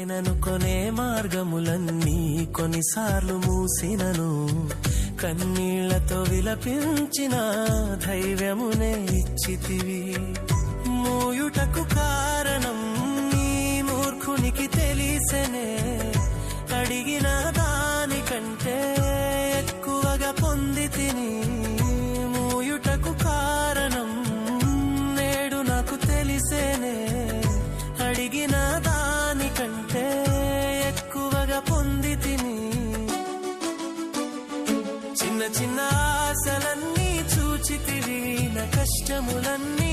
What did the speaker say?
నేననుకొనే మార్గములన్నీ కొన్నిసార్లు మూసినను, కన్నీళ్లతో విలపించిన ధైర్యమునే ఇచ్చితివి. మూయుటకు కారణం నీ మూర్ఖునికి తెలిసెనే, అడిగిన దానికంటే ఎక్కువగా పొందితిని. మూయుటకు కారణం నేడు నాకు తెలిసేనే, అడిగిన దానికంటే ఎక్కువగా పొందితిని. చిన్న చిన్న ఆశలన్నీ చూచితివి, నా కష్టములన్నీ